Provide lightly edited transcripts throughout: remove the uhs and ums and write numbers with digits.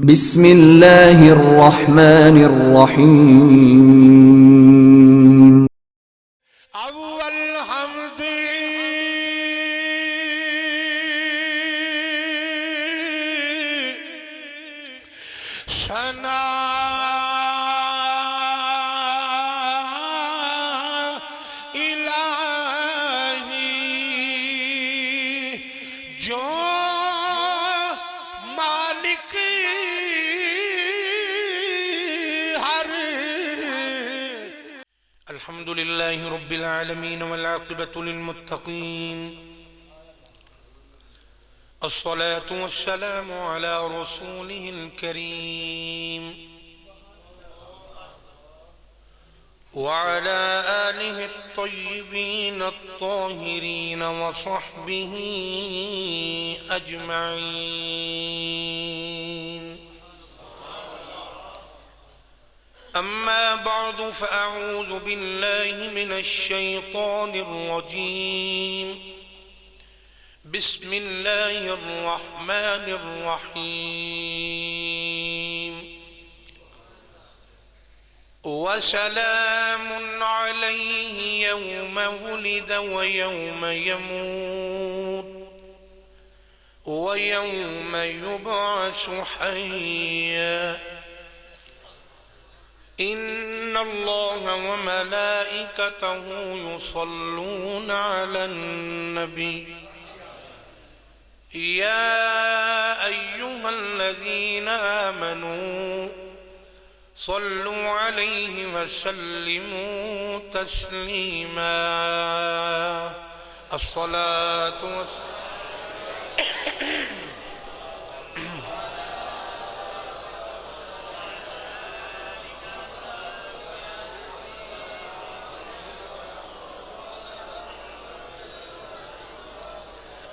بسم اللہ الرحمن الرحیم اول حمد ثنا الہی جو مالک ہر الحمد للہ رب العالمین والعاقبۃ للمتقین الصلاة والسلام على رسوله الكريم وعلى آله الطيبين الطاهرين وصحبه أجمعين أما بعد فأعوذ بالله من الشيطان الرجيم بسم الله الرحمن الرحيم وسلام عليه يوم ولد ويوم يموت ويوم يبعث حيا إن الله وملائكته يصلون على النبي يا أيها الذين آمنوا صلوا عليه وسلموا تسليما الصلاة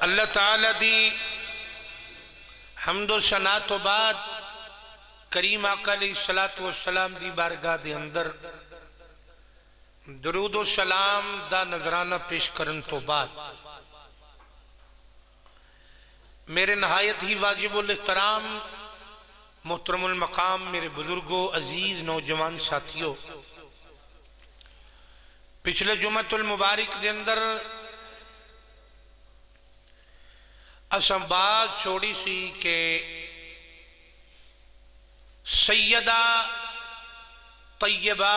اللہ تعالی دی حمد و ثنا تو بعد کریم آقا علیہ السلام دی بارگاہ دے اندر درود و سلام دا نظرانہ پیش کرن تو بعد میرے نہایت ہی واجب الاحترام محترم المقام میرے بزرگوں عزیز نوجوان ساتھیوں، پچھلے جمعۃ المبارک دے اندر اساں بات چھوڑی سی کہ سیدہ طیبہ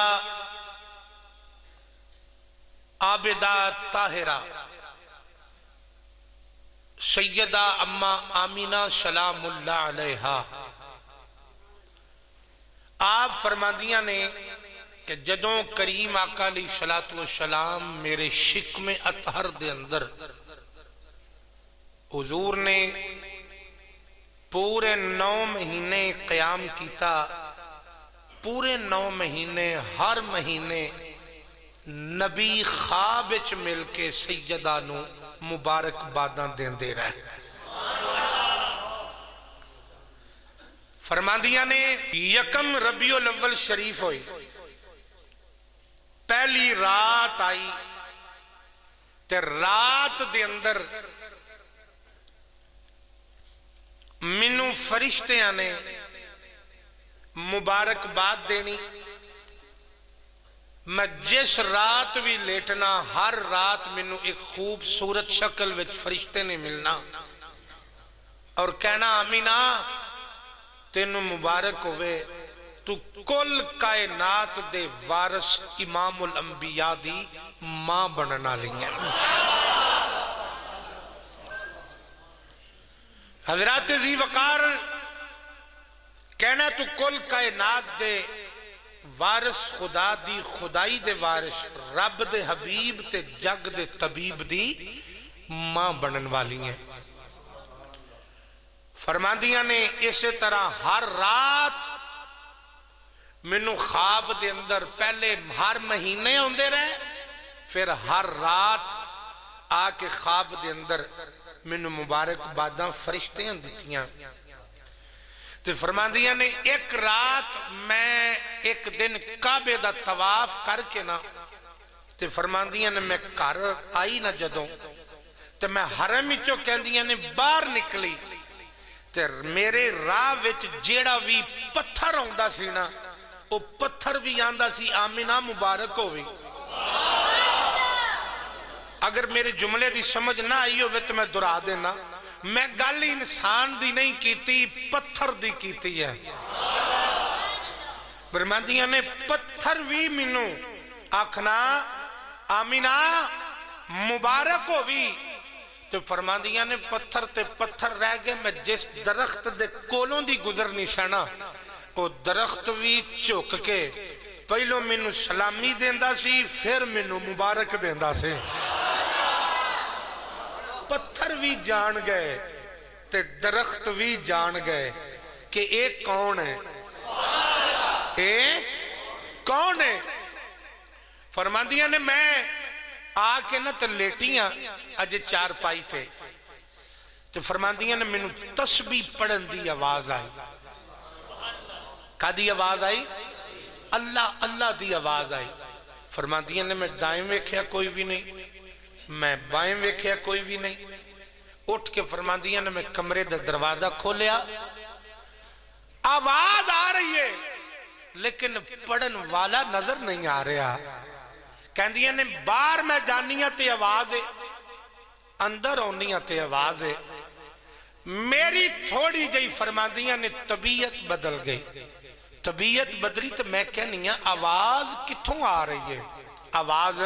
عابدہ طاہرہ سیدہ اماں آمینہ سلام اللہ علیہا آپ فرماندیاں نے کہ جدوں کریم آقا علیہ السلام میرے شکم اطہر دے اندر حضور نے پورے 9 مہینے قیام کیتا، پورے 9 مہینے ہر مہینے نبی خواب وچ مل کے سیدہ نو مبارک باداں دیندے رہے۔ فرماندیاں نے یکم ربیع الاول شریف ہوئی، پہلی رات آئی تے رات دے اندر منو فرشتیاں نے مبارک باد دینی۔ میں جس رات بھی لیٹنا ہر رات منو ایک خوبصورت شکل وچ فرشتے نے ملنا اور کہنا آمینہ تینو مبارک ہوئے، تو کل کائنات دے وارث امام الانبیاء دی ماں بننا لیں۔ حضرات ذی وقار کہنا تو کل کائنات دے وارث خدا دی خدائی دے وارث رب دے حبیب تے جگ دے طبیب دی ماں بنن والی ہیں۔ فرماندیاں نے اسی طرح ہر رات منو خواب دے اندر پہلے ہر مہینے ہوندے رہے، پھر ہر رات آ کے خواب دے اندر منو مبارک باداں فرشتیاں دیتیاں۔ تو فرماندیاں نے ایک رات میں ایک دن کعبے دا طواف کر کے نا تو فرماندیاں نے میں گھر آئی نا جدوں تو میں حرم وچوں کہندیاں نے باہر نکلی تے میرے راہ وچ جیڑا بھی پتھر آندا سی نا وہ پتھر بھی آندا سی آمینہ مبارک ہووی. اگر میرے جملے دی سمجھ نہ آئی ہوئے تو میں دہرا دینا. میں گل انسان دی نہیں کیتی پتھر دی کیتی ہے. برمادیاں نے پتھر بھی منو آکھنا آمینہ مبارک ہووی. تو فرماندیاں نے پتھر تے پتھر رہ گئے. میں جس درخت دے کولوں دی گزرنی سنا وہ درخت بھی چک کے پہلو مینو سلامی دیندا سی پھر مینو مبارک دیندا سی. پتھر بھی جان گئے تے درخت بھی جان گئے کہ ایک کون ہے. کون ہے؟ فرماندیاں نے میں آ کے نہ تے لیٹیاں اج چار پائی تھے تو فرماندیاں نے مینوں تسبیح پڑھن دی آواز آئی. کا دی آواز آئی؟ اللہ اللہ دی آواز آئی. فرماندیاں نے میں دائیں ویکھیا کوئی بھی نہیں, میں بائیں ویکھیا کوئی بھی نہیں. اٹھ کے فرماندیاں نے میں کمرے دا دروازہ کھولیا, آواز آ رہی ہے لیکن پڑھن والا نظر نہیں آ رہا. کہندیاں نے باہر میں جانیاں تے آواز ہے, اندر آنیاں تے آواز ہے. میری تھوڑی جئی فرماندیاں نے طبیعت بدل گئی. طبیعت بدلی تو میں کہنی ہاں آواز کتھوں آ رہی ہے, آواز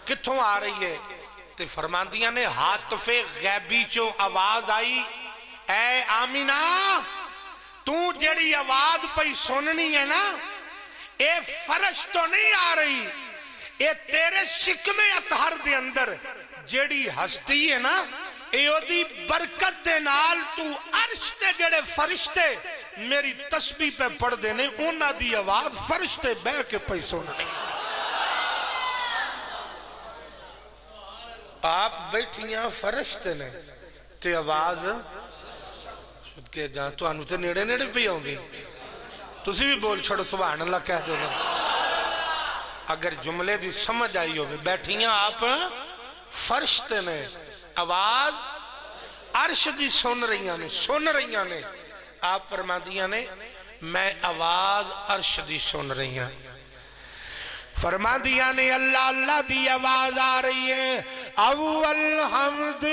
کتھوں آ رہی ہے. تے فرماندیاں نے حاطف غیبی چو آواز آئی, اے آمینہ تو جڑی آواز پئی سننی ہے نا اے فرش تو نہیں آ رہی, اے تیرے شکم اطہر دے اندر جڑی ہستی ہے نا اے او دی برکت دے نال تو عرش تے جڑے فرشتے میری تسبیح پہ پڑھ دینے انہاں دی آواز فرشتے بہ کے پئی سننی. آپ بیٹھیاں فرشتے نے تے آواز کہ جہاں تو آنو تے نیڑے نیڑے پہ آؤں گی. تسی بھی بول چھوڑو سبحان اللہ کہہ دو. اگر جملے دی سمجھ آئی ہوگی. بیٹھیاں آپ فرشتے نے آواز عرش دی سن رہیاں نے. آپ فرماندیاں نے میں آواز عرش دی سن رہی ہیں. فرماندیاں نے اللہ اللہ دی آواز آ رہی ہے. اول حمد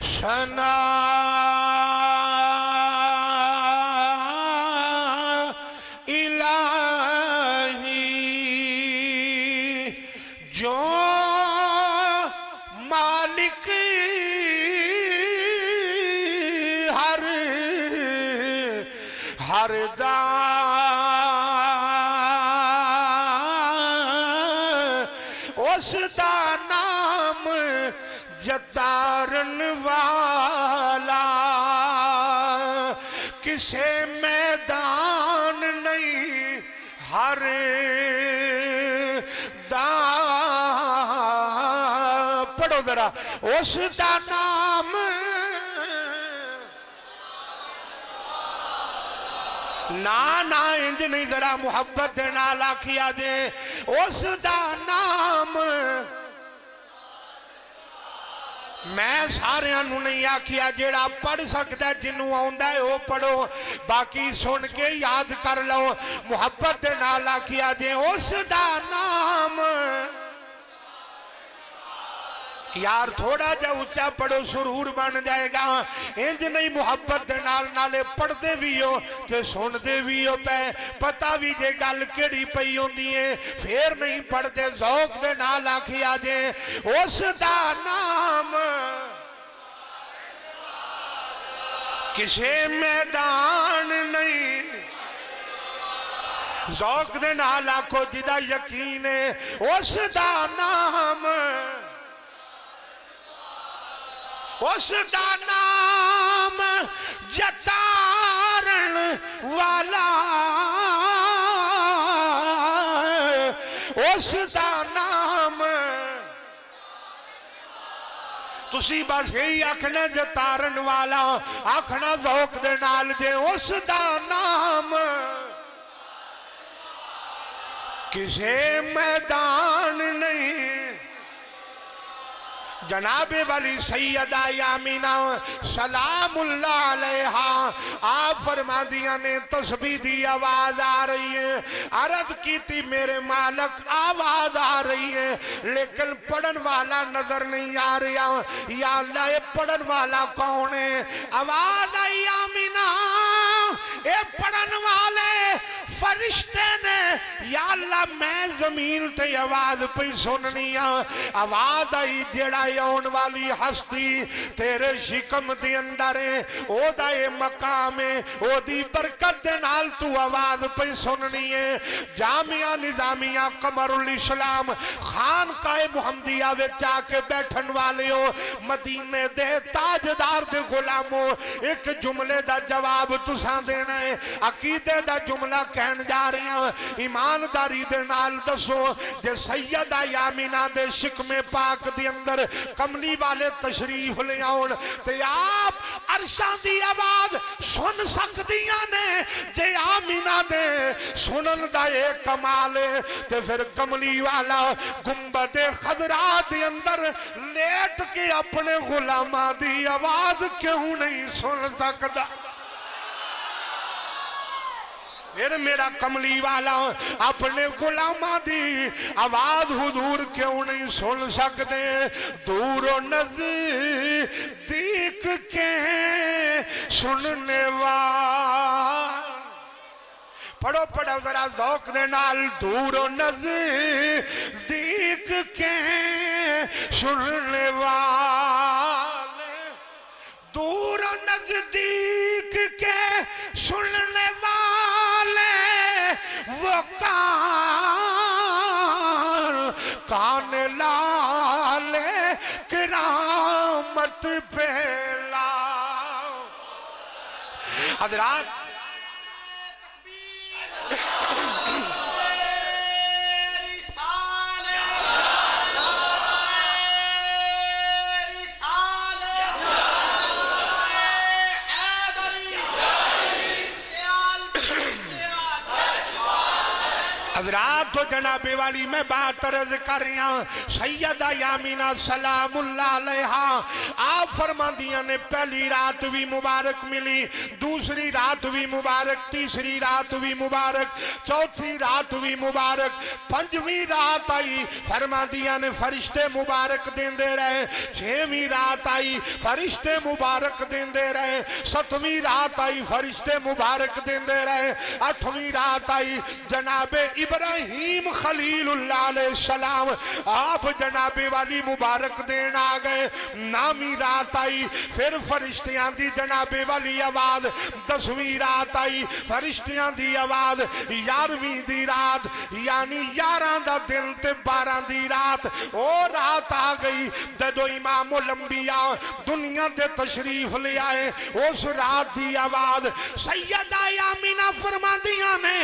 ثنا الہی جو مالک ہر اس دا نام جتارن والا کسے میدان نہیں ہر پڑھو ذرا اس دا نام نا انج نہیں ذرا محبت نال آکھیا دے اس دا نام. میں سارے انہوں نہیں آکھیا جیڑا پڑھ سکتا ہے جنہوں آؤندہ ہے وہ پڑھو باقی سن کے یاد کر لو. محبت نال آکھیا دے اس دا نام. یار تھوڑا جا اچھا پڑھو سرور بن جائے گا. انج نہیں محبت دے نال نالے پڑھ دے بھی ہو تے سن دے بھی ہو پہ پتہ بھی جے گل کیڑی پئی ہوندی ہے پھر نہیں پڑھ دے ذوق دے نال آکھیا دے اس دا نام کسے میدان نہیں. ذوق دے نال آکھو جدا یقین ہے اس دا نام. اس دا نام جتارن والا اس دا نام. تسی بس یہی آکھنا جتارن والا آکھنا ذوق دے نال جے اس دا نام کسے میدان نہیں جناب والی سیدہ آمینہ سلام اللہ علیہا آپ فرما دیا نے تسبیح دی آواز آ رہی ہے، عرض کی تھی میرے مالک آواز آ رہی ہے لیکن پڑھن والا نظر نہیں آ رہا، یا اللہ یہ پڑھن والا کون ہے؟ آواز آئی آمینہ اے پڑھن والے فرشتے نے، یا اللہ میں زمین تے آواز پہ سننی آواز آئی جڑا آن والی ہستی تیرے شکم دی اندر ہے، او دا اے مقام ہے، او دی برکت دے نال تو آواز پہ سننی ہے۔ جامعہ نظامیہ قمر الاسلام خانقاہ محمدیہ وچ جا کے بیٹھن والے ہو، مدینے دے تاجدار دے غلاموں، ایک جملے دا جواب تساں دینا ہے، عقیدے دا جملہ کہن جا رہے ہیں، ایمانداری دے نال دسو جے سیدہ آمینہ دے شکم پاک دے اندر کملی والے تشریف لے آؤن تے آپ عرشاں دی آواز سن سکدیاں نے، جے آمینہ دے سنن دا ایک کمال ہے تے پھر کملی والا گنبد خضرا دے اندر لیٹ کے اپنے غلاماں دی آواز کیوں نہیں سن سکدا؟ پھر میرا کملی والا اپنے غلاماں دی آواز حضور کیوں نہیں سن سکتے؟ دور و نزدیک کے سننے والا، پڑھو پڑھو ذرا ذوق دے نال، دور و نزدیک کے سننے والے، دور و نزدیک کے سننے والے، وہ کان لالے کرامت پہ لاؤ۔ حضرات حضرات تو جناب والی میں بات عرض کر رہی ہوں، سیدہ آمینہ سلام اللہ علیہا آپ فرما دیا نے پہلی رات بھی مبارک ملی، دوسری رات بھی مبارک، تیسری رات بھی مبارک، چوتھی رات بھی مبارک، پنجویں رات آئی فرما دیا نے فرشتے مبارک دین دے رہے، چھویں رات آئی فرشتے مبارک دین دے رہے، ستویں رات آئی فرشتے مبارک دین دے رہے، آٹھویں رات آئی جناب ابراہیم خلیل اللہ علیہ السلام آپ جناب والی مبارک دین آگئے، نامی رات آئی پھر فرشتیاں دی جناب والی آواز، 10ویں رات آئی فرشتیاں دی آواز، 11ویں دی رات یعنی 11 دا دن تے 12 دی رات، اور رات آگئی جدو امام الانبیاء دنیا تے تشریف لے آئے، اس رات دی آواز سیدہ آمینہ فرما دیا نے،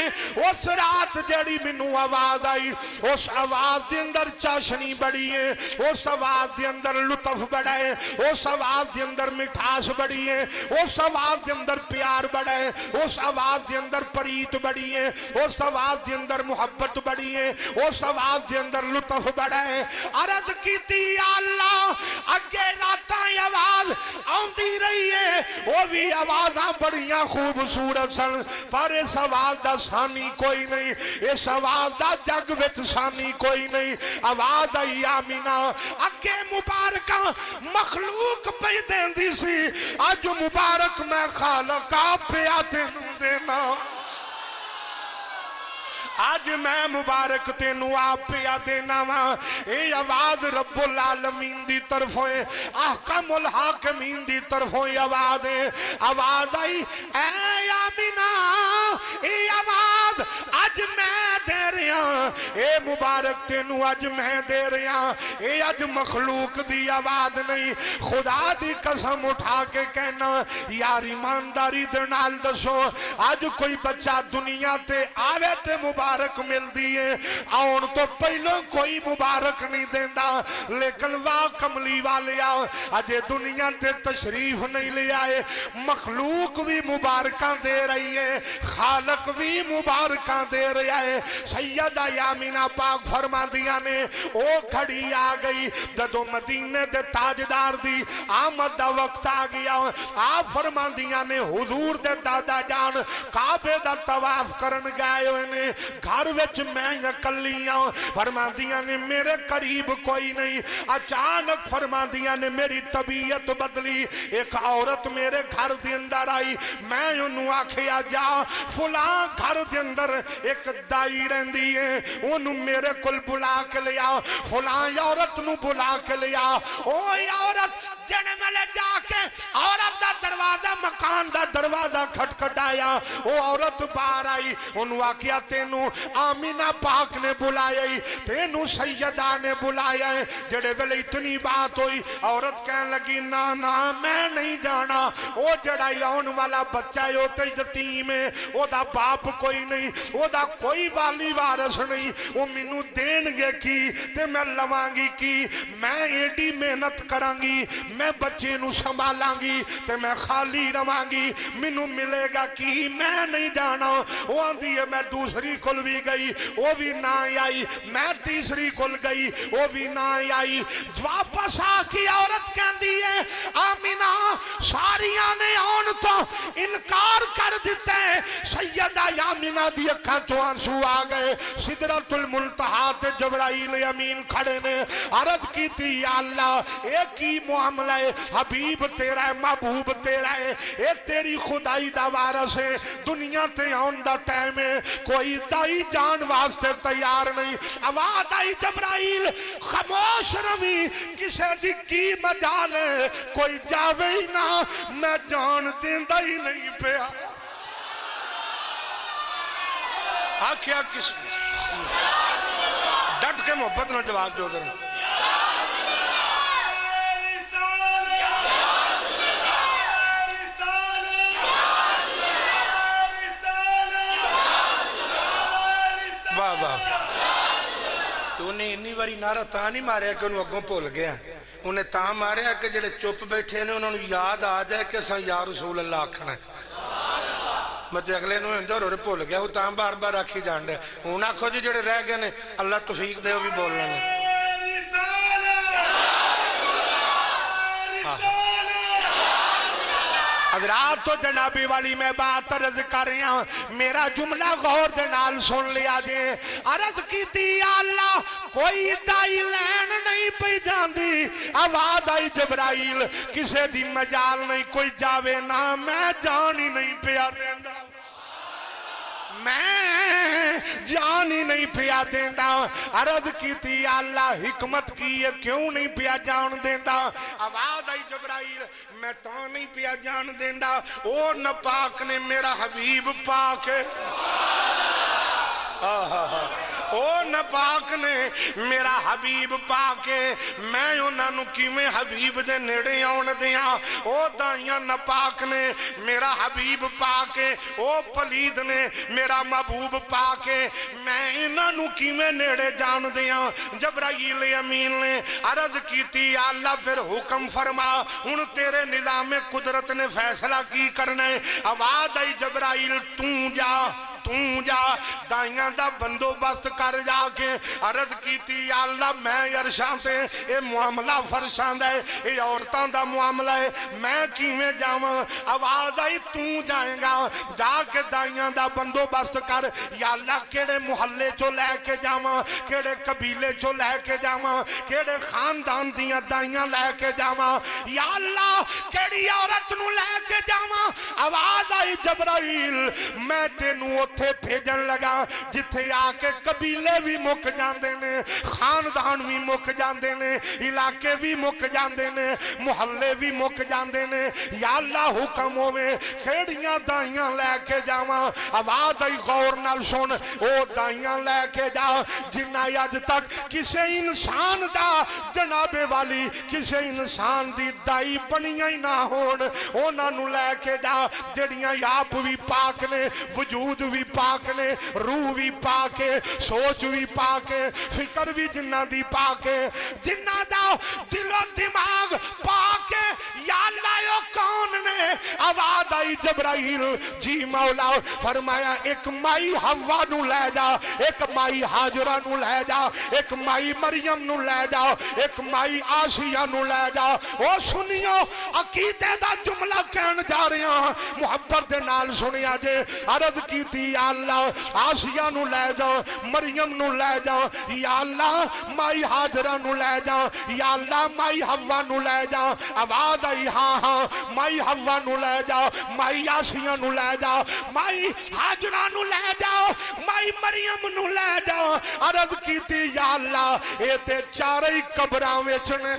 اس رات جڑی منو آواز آئی، اس آواز دے اندر چاشنی بڑی ہے، اس آواز دے اندر لطف بڑا ہے، اس آواز دے اندر مٹھاس بڑی ہے، اس آواز دے اندر پیار بڑا ہے، اس آواز دے اندر پریت بڑی ہے، اس آواز دے اندر محبت بڑی ہے، اس آواز دے اندر لطف بڑا ہے۔ عرض کی تھی اللہ اگے راتاں آواز آندی رہی ہے، وہ بھی آوازاں بڑیاں خوبصورت سن، پر اس آواز دا ثانی کوئی نہیں، اس آواز دا جگ وچ ثانی کوئی نہیں۔ آواز آئی آمینہ اگے مبارکہ مخلوق پہ دین دی سی، آج مبارک میں خالق آپ پہ آتے نو دینا، آج میں مبارک تینو آپ پہ دینا وا۔ اے آواز رب العالمین دی طرف ہوئے، احکم الحاکمین دی طرف ہوئے آواز ہے۔ آواز آئی اے آمینہ اے آواز آج میں دے رہا، اے مبارک تینو آج میں دے رہا، اے آج مخلوق دی آواز نہیں، خدا دی قسم اٹھا کے کہنا یار ایمانداری دے نال دسو آج کوئی بچہ دنیا تے آوے تے مبارک مل دیئے، آن تو پہلوں کوئی مبارک نہیں دیندہ، لیکن واہ کملی والے آؤ آج دنیا تے تشریف نہیں لے آئے، مخلوق بھی مبارکاں دے رہی ہے، خالق بھی مبارکاں دے رہا ہے۔ سیدہ آمینہ پاک فرماندیاں نے او کھڑی آ گئی جدوں مدینے دے تاجدار دی آمد دا وقت آ گیا۔ آپ فرماندیاں نے حضور دے دادا جان کعبے دا طواف کرن گئے ہوئے نے، گھر وچ میں اکلیاں، فرماندیاں نے میرے قریب کوئی نہیں۔ اچانک فرماندیاں نے میری طبیعت بدلی، ایک عورت میرے گھر دے اندر آئی، میں انہوں آکھیا جا فلاں گھر دے اندر ایک دائی رہندی ہے، انہوں میرے کل بلا کے لیا، فلاں عورت نو بلا کے لیا۔ اوہ عورت جنے ملے جا کے عورت دا دروازہ مکان دا دروازہ کھٹکھٹایا، وہ عورت باہر آئی، انہوں آکیا تینوں آمینہ پاک نے بلایا ہی، تینوں سیدہ نے بلایا ہے۔ جڑے ویلے اتنی بات ہوئی عورت کہنے لگی نا نا میں نہیں جانا، وہ جڑا آن والا بچہ ہے وہ تے یتیم ہے، وہ دا باپ کوئی نہیں، وہ دا کوئی والی وارث نہیں، وہ مینوں دین گے کی تے میں لوانگی کی، میں ایڈی محنت کرانگی، میں بچے نو سنبھالاں گی تے میں خالی رہانگی، مینوں ملے گا کی میں نہیں جانا۔ وہ آندھی ہے میں دوسری کل بھی گئی وہ بھی نہ آئی، میں تیسری کل گئی وہ بھی نہ آئی۔ واپس آ کی عورت کہندی ہے آمینہ ساریاں نے آن تو انکار کر دیتے ہیں۔ سیدہ آمینہ دی اکھاں تو آنسو آ گئے، سدرۃ المنتہا تے جبرائیل امین کھڑے نے، عرض کی تھی یا اللہ ایک ہی معاملہ ہے، حبیب تیرا ہے، محبوب تیرا ہے، اے تیری خدائی دا وارث ہے، دنیا تے آن دا ٹائم ہے، کوئی دائی جان واسطے تیار نہیں۔ آواز آئی جبرائیل خاموش روی، کسے دی کی مجال ہے، کوئی جاوے ہی نہ، میں جان دیندہ ہی نہیں پیا۔ آکھیا کس ڈٹ کے محبت نہ جواب جو در تو انہیں انی باری نعرہ تاں نہیں ماریا کہ انہوں اگوں بھول گیا، انہیں تاں ماریا کہ جڑے چپ بیٹھے نے انہوں یاد آ جائے کہ اساں یا رسول اللہ آکھنا ہے۔ مجھے اگلے نو اندر اور بھول گیا، وہ تاں بار بار آکھی جان دے، انہوں آکھو جی جڑے رہ گئے نے اللہ توفیق دے وہ بھی بولنا ہے۔ حضرات تو جنابی والی میں بات عرض کر رہا ہوں، میرا جملہ غور دے نال سن لیا جے۔ عرض کی تھی یا اللہ کوئی دائی لین نہیں پہ جاندی، آواز آئی جبرائیل کسے دی مجال نہیں، کوئی جاوے نہ، میں جان ہی نہیں پیا دیندہ، میں جان ہی نہیں پیا دیندہ۔ عرض کی تھی یا اللہ حکمت کی ہے کیوں نہیں پیا جان دیندہ؟ آواز آئی جبرائیل میں تو نہیں پیا جان دیندہ، او نپاک نے میرا حبیب پاک ہے، او نپاک نے میرا حبیب پاک ہے، میں انہوں کی میں حبیب دے نیڑے آن دیاں، او دائیاں نپاک نے میرا حبیب پاک ہے، او پلید نے میرا محبوب پاک ہے، میں انہوں کی میں نیڑے جان دیاں۔ جبرائیل امین نے عرض کی تھی یا اللہ پھر حکم فرما، ان تیرے نظام قدرت نے فیصلہ کی کرنا ہے۔ آواز آئی جبرائیل توں جا دائیاں دا بندوبست کر جا کے۔ عرض کی تھی یا اللہ میں عرشاں سے اے معاملہ فرشاں دے، اے عورتاں دا معاملہ ہے، میں کیویں جاواں؟ آواز آئی توں جائیں گا، جا کے دائیاں دا بندوبست کر۔ یا اللہ کیڑے محلے چو لے کے جاواں، کیڑے قبیلے چو لے کے جاواں، کیڑے خاندان دیاں دائیاں لے کے جاواں، یا اللہ کیڑی عورت نو لے کے جاواں؟ آواز آئی جبرائیل میں تینوں اتھے بھیجن لگا جتھے آ کے قبیلے بھی مک جاندے نے، خاندان بھی مک جاندے نے، علاقے بھی مک جاندے نے، محلے بھی مک جاندے نے۔ یا اللہ حکم ہوئے کیڑیاں دائیاں لے کے جاواں؟ آواز آئی غور نال سن، او دائیاں لے کے جا جنہ اج تک کسے انسان دا جناب والی کسے انسان دی دائی بنیاں ہی نہ ہون، انہاں نو لے کے جا جڑیاں آپ بھی پاک نے، وجود بھی پاک نے، روح بھی پاک ہے، سوچ بھی پاک ہے، فکر بھی جنہ دی پاک ہے، جنہ دا دل و دماغ پاک ہے۔ یا اللہ یو کون نے آواز آئی جبرائیل جی مولا فرمایا ایک مائی حوا نو لے جا ایک مائی حاجرہ نو لے جا ایک مائی مریم نو لے جا ایک مائی آسیہ نو لے جا او سنیو عقیدے دا جملہ کہن جا رہے ہیں محبت دے نال سنیا جے عرض کی تھی یا اللہ آسیہ نو لے جا مریم نو لے جا یا اللہ مائی حاجرہ نو لے جا یا اللہ مائی حوا نو لے جا آواز آئی ہاں ہاں مائی حوا نو لے جا مائی آسیہ نو لے جا مائی حاجرہ نو لے جا مائی مریم نو لے جا عرض کی تھی یا اللہ اے تے چارے قبراں وچ نے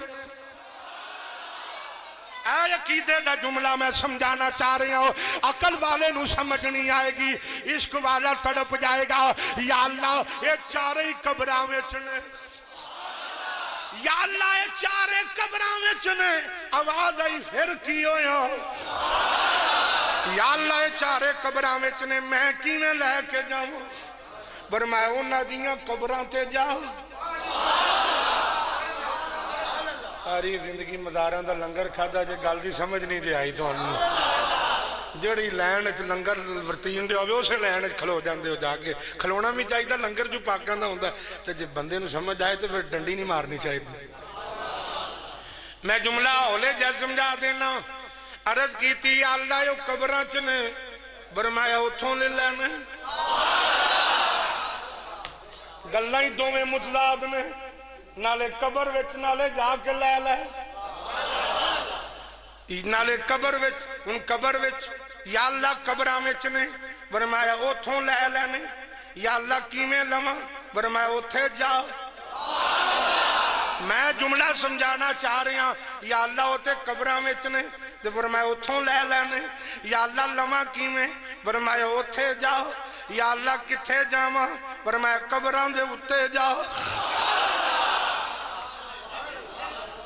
اے عقیدے دا جملہ میں سمجھانا چاہ رہی ہوں عقل والے نو سمجھ نہیں آئے گی عشق والا تڑپ جائے گا یا اللہ اے چارے قبراں وچ نے یا اللہ اے چارے قبراں وچ نے آواز آئی پھر کی ہویا یا اللہ اے چارے قبراں وچ نے میں کیویں لے کے جاؤں پر میں انہاں دیاں قبراں تے جا ساری زندگی مزاراں دا لنگر کھادا جے گل دی سمجھ نہیں دے آئی تانوں جڑی لین وچ لنگر ورتین دے ہوے اسے لین وچ کھلو جاندے ہو جا کے کھلونا بھی چاہیے لنگر جو پاکاں دا ہوندا تے جے بندے نوں سمجھ آئے تے پھر ڈنڈی نہیں مارنی چاہیے میں جملہ ہولے جے سمجھا دینا عرض کیتی یا اللہ یو قبراں چ نے فرمایا اوتھوں لے لینے گلاں ہی دوویں متضاد نے نالے قبر وچ نالے جا کے لے لے نالے قبر وچ ان قبر وچ یا اللہ قبراں وچ نے فرمایا اوتھوں لے لینے یا اللہ کیویں لواں فرمایا اوتھے جا میں جملہ سمجھانا چاہ رہی ہوں یا اللہ اوتے قبراں وچ نے تے فرمایا اوتھوں لے لینے یا اللہ لواں کیویں فرمایا اوتھے جا یا اللہ کتھے جاواں فرمایا قبراں دے اوتے جا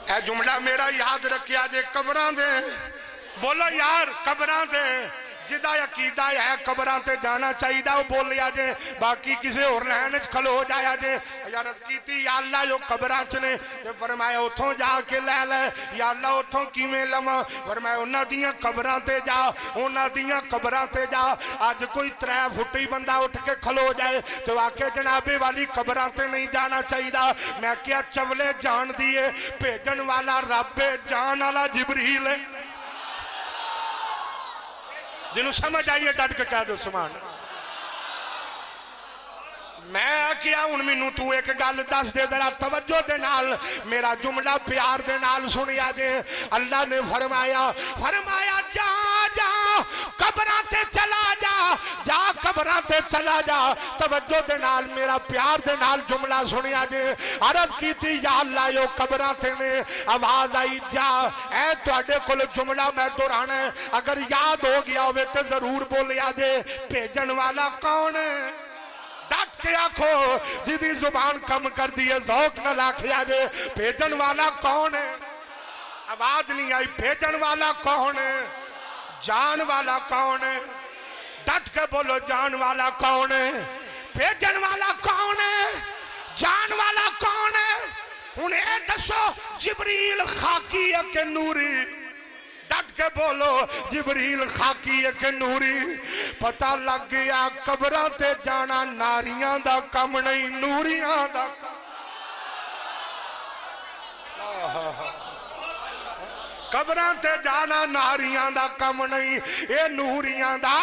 اے جملہ میرا یاد رکھیا جے قبراں دے بولو یار قبراں دے جدہ عقیدہ ہے قبراں تے جانا چاہیے وہ بولیا جے باقی کسی اور لہنے کھلو ہو جایا جے یا رض کیتی یا اللہ جو قبراں چنے فرمایا اتھوں جا کے لے لے یا اللہ اتھوں کیویں لواں فرمایا انہاں دیاں قبراں تے جا انہاں دیاں قبراں تے جا آج کوئی 3 فٹی بندہ اٹھ کے کھلو جائے تو آکے جنابے والی قبراں تے نہیں جانا چاہیے میں کیا چولے جان دیے بھیجن والا رب جان والا جبریل ہے جنہوں سمجھ آئیے ڈٹ کے کہہ دو سبحان میں کیا ان میں تو ایک گل دس دے ذرا توجہ دے نال میرا جملہ پیار دے نال سنیا دے اللہ نے فرمایا جا جا قبراں تے چلا جا جا قبراں تے چلا جا توجہ دے نال میرا پیار دے نال جملہ سنیا دے عرض کی تھی یا اللہ یو قبراں تے نے آواز آئی جا اے تواڈے کول جملہ میں دہرانا ہے اگر یاد ہو گیا ہوئے تے ضرور بولیا دے بھیجن والا کون ہے ڈٹ کے آنکھو جدی زبان کم کر دیئے ذوق نہ لاکھیا دے بھیجن والا کون ہے آواز نہیں آئی بھیجن والا کون ہے جان والا کون ہے ڈٹ کے بولو جان والا کون ہے بھیجن والا کون ہے جان والا کون ہے انہیں دسو جبریل خاکی ہے کہ نوری ڈٹ کے بولو جبریل خاکی ہے کہ نوری پتہ لگ گیا قبراں تے جانا ناریاں دا کم نہیں نوریاں دا قبراں تے جانا ناریاں دا کم نہیں اے نوریاں دا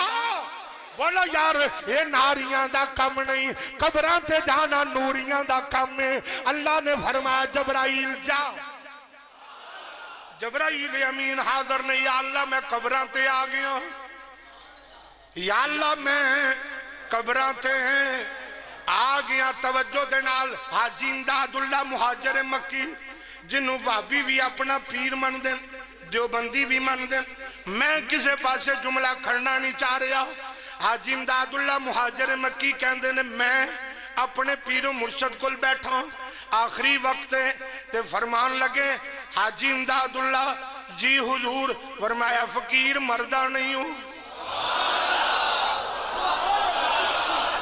بولو یار اے ناریاں دا کم نہیں قبراں تے جانا نوریاں دا کم ہے اللہ نے فرمایا جبرائیل جا جبرائیل امین حاضر نے یا اللہ میں قبراں تے آ گیا یا اللہ میں قبراں تے ہیں آ گیا توجہ دے نال حاجی امداد اللہ مہاجر مکی جنہوں وابی بھی اپنا پیر من دیں دیوبندی بھی من دیں میں کسے پاسے جملہ کھڑنا نہیں چاہ رہا حاجی امداد اللہ مہاجر مکی کہندے نے میں اپنے پیر و مرشد کل بیٹھا آخری وقت ہے تے فرمان لگے حاجی امداد اللہ جی حضور فرمایا فقیر مردہ نہیں ہوں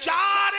4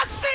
80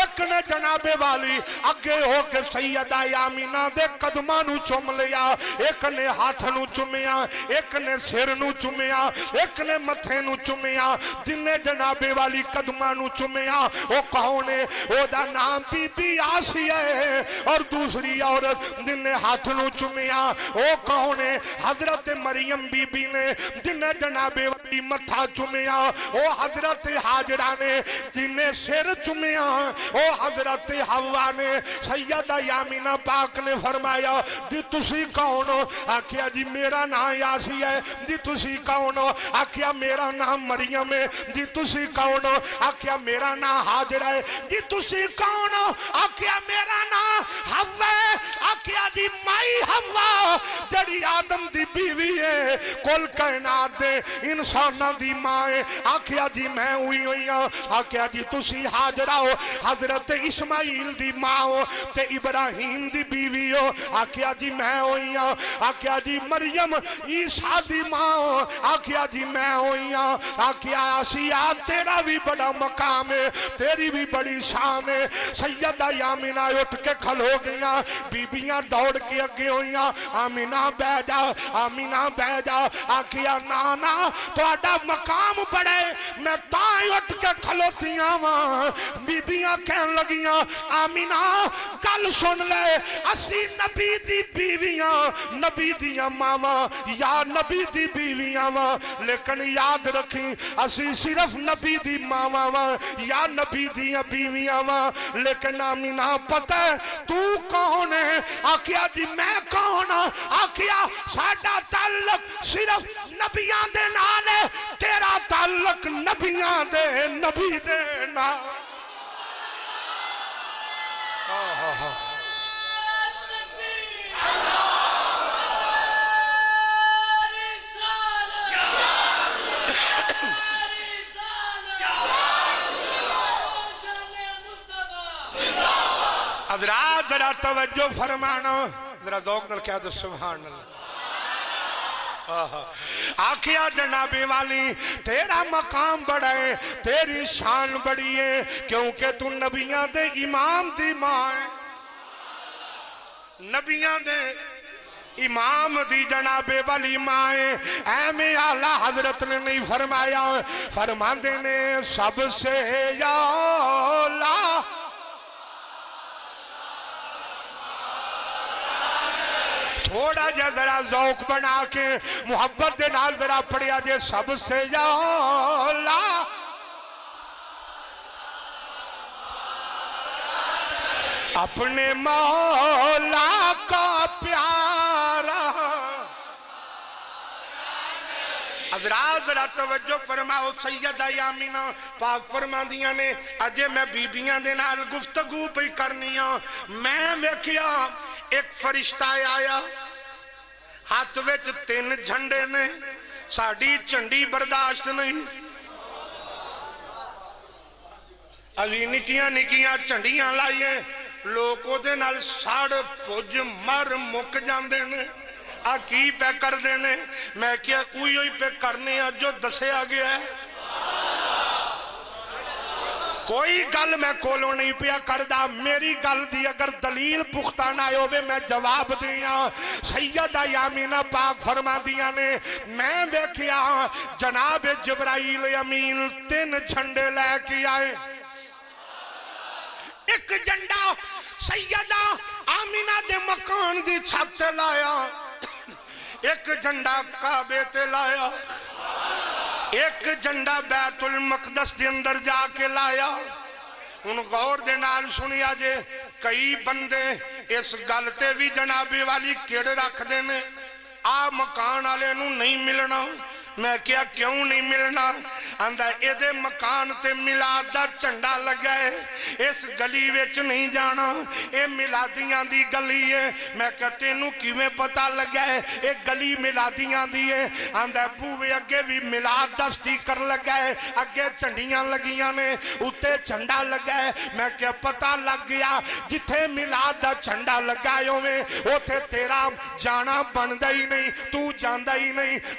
ایک نے جنابے والی اگے ہو کے سیدہ آمینہ دے قدماں نو چوم لیا ایک نے ہاتھ نو چومیا ایک نے سر نو چومیا ایک نے متھے نو چومیا جن نے جنابے والی قدماں نو چومیا وہ کون ہے او دا نام بی بی آسیہ ہے اور دوسری عورت جن نے ہاتھ نو چومیا وہ کون ہے حضرت مریم بی بی نے جن نے جنابے والی متھا چومیا وہ حضرت حاجرہ نے جن نے سر چومیا وہ حضرت حوا نے سیدہ آمینہ پاک نے فرمایا جی تسی کون ہو آکھیا جی میرا نام آسیہ ہے جی تسی کون ہو آکھیا میرا نام مریم ہے جی تسی کون ہو آکھیا میرا نام حاجرہ ہے جی تسی کون ہو آکھیا میرا نام حوا ہے آکھیا جی مائی حوا جڑی آدم دی بیوی ہے کل کائنات دے انساناں دی ماں ہے آکھیا جی میں ہوئی ہوں آکھیا جی تسی حاجرہ ہو حضرت اسماعیل دی ماں ہو تے ابراہیم دی بیوی ہو آکھیا جی میں ہوئی ہوں آکھیا جی مریم عیسیٰ دی ماں ہو آکھیا جی میں ہوئی ہوں آکھیا آسیہ تیرا بھی بڑا مقام ہے تیری بھی بڑی شان ہے سیدہ آمینہ اٹھ کے کھلو گئیاں بیبیاں دوڑ کے اگے ہوئیاں آمینہ بہ جا آمینہ بہ جا آکھیا نانا تہاڈا مقام بڑے میں تائیں اٹھ کے کھلوتیاں واں بیبیاں کہن لگیاں آمینہ گل سن لے اسی نبی دی بیویاں نبی دیاں ماواں یا نبی دی بیویاں واں لیکن یاد رکھیں اسی صرف نبی دی ماواں واں یا نبی دیاں بیویاں واں لیکن آمینہ پتہ ہے تو کون ہے آکھیا جی میں کون ہوں آکھیا ساڈا تعلق صرف نبیاں دے نال ہے تیرا تعلق نبیاں دے نبی دے نال حضرات ذرا توجہ فرمانا ذرا ذوق نال کہہ دو سبحان اللہ آکھیا جنابی والی تیرا مقام بڑا ہے تیری شان بڑی ہے کیونکہ تو نبیاں دے امام دی ماں ہے نبیاں دے امام دی جنابے والی ماں ہے اے میں اعلیٰ حضرت نے نہیں فرمایا فرماندے نے سب سے اولا تھوڑا جا ذرا ذوق بنا کے محبت دے نال ذرا پڑھیا جے سب سے اولا اپنے مولا کا پیارا حضرات ذرا توجہ فرماؤ سیدہ آمینہ پاک فرماندیاں نے اجے میں بیبیاں دے نال گفتگو پہ کرنی ہوں میں ویکھیا ایک فرشتہ آیا ہاتھ وچ 3 جھنڈے نے ساڑی چنڈی برداشت نہیں ابھی نکیاں نکیاں چنڈیاں لائیے لوگوں دے نال ساڑ پوج مر مک جاندے نے کی پہ کر دینے میں کیا کوئی ہوئی پہ کرنے جو دسے آگے ہے کوئی گل میں کولو نہیں پیا کردہ میری گل دی اگر دلیل پختہ نہ ہوئے میں جواب دیا سیدہ آمینہ پاک فرما دیا نے میں بیکھیا جناب جبرائیل امین 3 جھنڈے لے کے آئے ایک جھنڈا سیدہ آمینہ دے مکان دی چھت سے لایا ایک جھنڈا کعبے تے لایا ایک جھنڈا بیت المقدس دے اندر جا کے لایا ان غور دے نال سنیا جے کئی بندے اس گلتے بھی جنابی والی کیڑ رکھ دینے آ مکان آلے نو نہیں ملنا میں کیا کیوں نہیں ملنا آندھا ایدے مکان تے میلاد دا چنڈا لگائے اس گلی ویچ نہیں جانا اے میلادیاں دی گلی ہے میں کہتے نو کیویں پتا لگائے اے گلی میلادیاں دی ہے آندھا بوے اگے بھی میلاد دا سٹیکر لگائے اگے چنڈیاں لگیاں نے اتے چنڈا لگائے میں کیا پتا لگ گیا جتھے میلاد دا چنڈا لگائے ہوئے اتے تیرا جانا بندہ ہی نہیں تو جاندہ ہی نہیں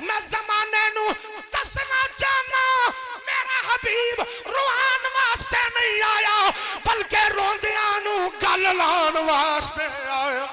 میں زمانے نو دسنا چاہنا میرا حبیب روان واسطے نہیں آیا بلکہ روندیاں نو گل لان واسطے آیا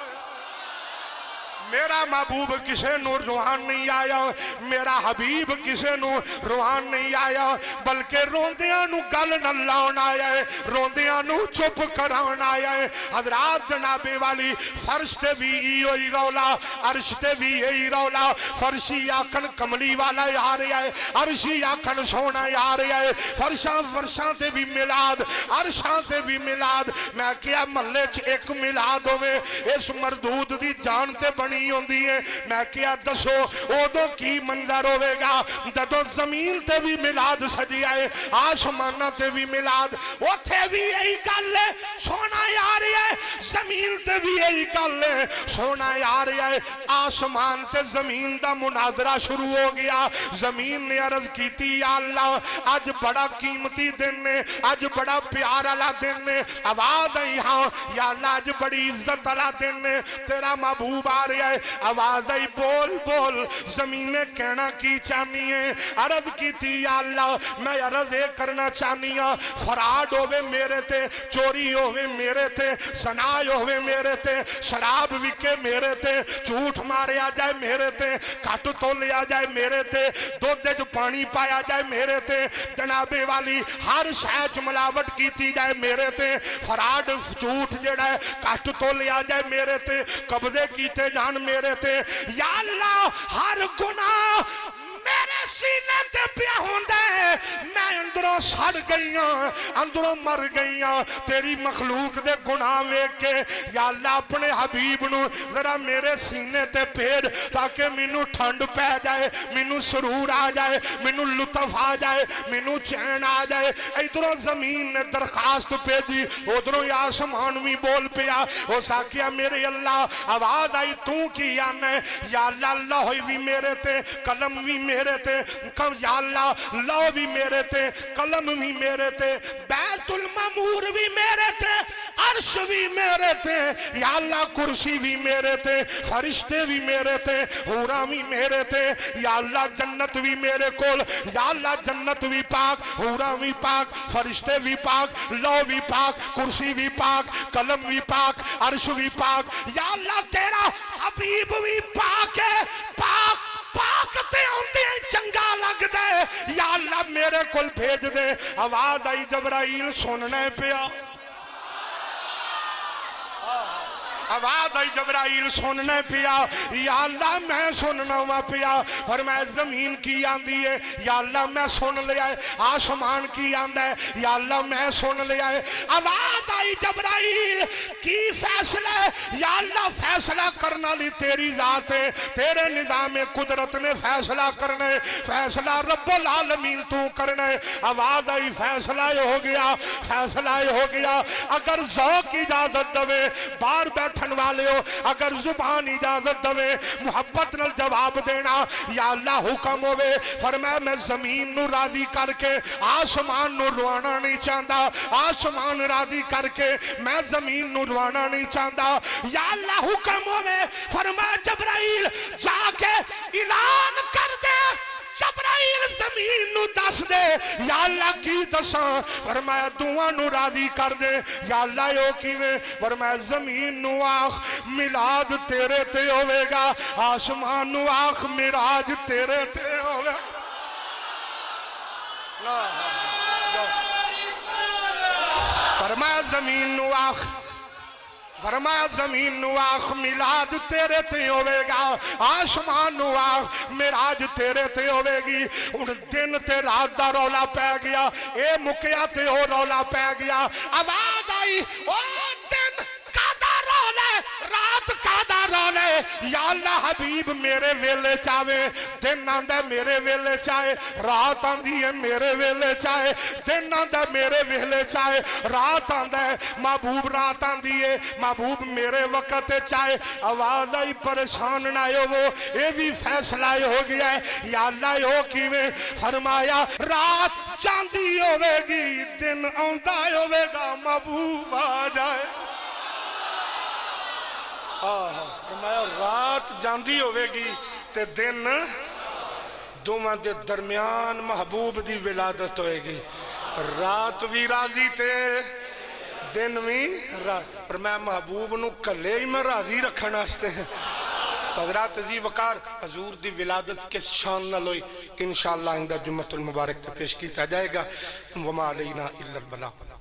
میرا محبوب کسے نو روان نہیں آیا میرا حبیب کسے نو روان نہیں آیا بلکہ روندیاں نو گل نہ لاؤن آیا ہے روندیاں نو چپ کراؤن آیا ہے حضرات جناب والی فرش تے بھی یہی رولا عرش تے بھی یہی رولا فرشی آکھن کملی والا آ رہا ہے عرشی آکھن سونا آ رہا ہے فرشاں تے بھی ملاد عرشاں تے بھی ملاد میں کیا محلے چ ایک ملاد ہوئے اس مردود دی جان تے بنی ہوندی ہے میں کیا دسو اودوں کی منظر ہوئے گا جدوں زمین تے بھی ملاد سجی آئے آسمانہ تے بھی ملاد اوتھے بھی یہی گل ہے سونا آ رہا ہے زمین تے بھی یہی گل ہے سونا آ رہا ہے آسمان تے زمین دا مناظرہ شروع ہو گیا زمین نے عرض کیتی یا اللہ آج بڑا قیمتی دن ہے آج بڑا پیار والا دن ہے آواز آئی ہاں یا اللہ آج بڑی عزت والا دن ہے تیرا محبوب آ رہا ہے آواز آئی بول بول زمینیں کہنا کی چاہنی ہے عرض کی تھی یا اللہ میں عرض یہ کرنا چاہنی ہوں فراڈ ہوئے میرے تے چوری ہوئے میرے تے سنائی ہوئے میرے تے شراب وکے میرے تے جھوٹ مارے آ جائے میرے تے کٹ تو لیا جائے میرے تے دودھ جو پانی پایا جائے میرے تے جناب والی ہر شہج ملاوٹ کیتی جائے میرے تے فراڈ جھوٹ جڑا ہے کٹ تو لیا جائے میرے تے قبضے کیتے جان میرے تے یا اللہ ہر گناہ میرے سینے تے پیا ہوندے میں اندروں سڑ گئیاں اندروں مر گئیاں تیری مخلوق دے گناہ ویکھ کے یا اللہ اپنے حبیب نو ذرا میرے سینے تے پھیر تاکہ مینوں ٹھنڈ پہ جائے مینوں سرور آ جائے مینوں لطف آ جائے مینوں چین آ جائے ادھروں زمین نے درخواست بھیجی ادھروں آسمان بھی بول پیا او ساکیا میرے اللہ آواز آئی تو کی آنا ہے یا اللہ لوح بھی میرے تے قلم بھی میرے تے یا اللہ لوح بھی میرے تے قلم بھی میرے تے بیت المعمور بھی میرے تے عرش بھی میرے تے یا اللہ کرسی بھی میرے تے فرشتے بھی میرے تے حورا بھی میرے تے یا اللہ جنت بھی میرے کول یا اللہ جنت بھی پاک حورا بھی پاک فرشتے بھی پاک لوح بھی پاک کرسی بھی پاک قلم بھی پاک عرش بھی پاک یا اللہ تیرا حبیب بھی پاک ہے پاک پاک تے ہوندے چنگا لگ دے یا اللہ میرے کول بھیج دے آواز آئی جبرائیل سننے پیا آواز آئی جبرائیل سننے پیا یا اللہ میں سننا ہوا پیا فرمایا زمین کی آندی ہے یا اللہ میں سن لیا ہے آسمان کی آندہ ہے یا اللہ میں سن لیا ہے آواز آئی جبرائیل کی فیصلہ یا اللہ فیصلہ کرنا لی تیری ذات ہے تیرے نظام قدرت نے فیصلہ کرنے فیصلہ رب العالمین تو کرنے آواز آئی فیصلہ ہو گیا فیصلہ ہو گیا اگر ذوق اجازت دوے بار بیٹھن والے ہو اگر زبان اجازت دوے محبت نل جواب دینا یا اللہ حکم ہوئے فرمایا میں زمین نو راضی کر کے آسمان نو روانا نہیں چاہتا آسمان راضی کر کے میں زمین نو روانا نہیں چاہتا یا اللہ حکم ہوئے فرمایا جبرائیل جا کے اعلان کر دے جبرائیل زمین نو دس دے یا اللہ کی دساں فرمایا دعا نو راضی کر دے یا اللہ یو کیویں فرمایا زمین نو آخ میلاد تیرے تے ہوئے گا آسمان نو آخ میراج تیرے تے ہوئے فرمایا زمین نو آخ فرمایا زمین نو آخ میلاد تیرے تے ہوئے گا آسمان نو آخ میراج تیرے تے ہوئے گی ان دن تے رات دا رولا پہ گیا اے مکیا تے ہو رولا پہ گیا آواز آئی او دن کادا رولے رات کادا رولے یا اللہ حبیب میرے ویلے چاہے دن آندہ میرے ویلے چاہے رات آندھی ہے میرے ویلے چاہے دن آندہ میرے ویلے چاہے رات آندہ ہے محبوب رات آندھی ہے محبوب میرے وقت چاہے آواز آئی پریشان نہ ہو وہ یہ بھی فیصلہ ہو گیا ہے یا اللہ ہو کیویں فرمایا رات چاندی ہوئے گی دن آندہ ہوئے گا محبوب آ جائے فرمایا رات جاندی ہوئے گی تے دن دوواں دے درمیان محبوب دی ولادت ہوئے گی رات بھی راضی تے دن بھی اور میں محبوب نو کلے ہی میں راضی رکھنا آستے ہیں حضرات عزیز وقار حضور دی ولادت کس شان نہ لوئی انشاءاللہ اندہ جمعۃ المبارک تے پیش کیتا جائے گا وما علینا الا البلاغ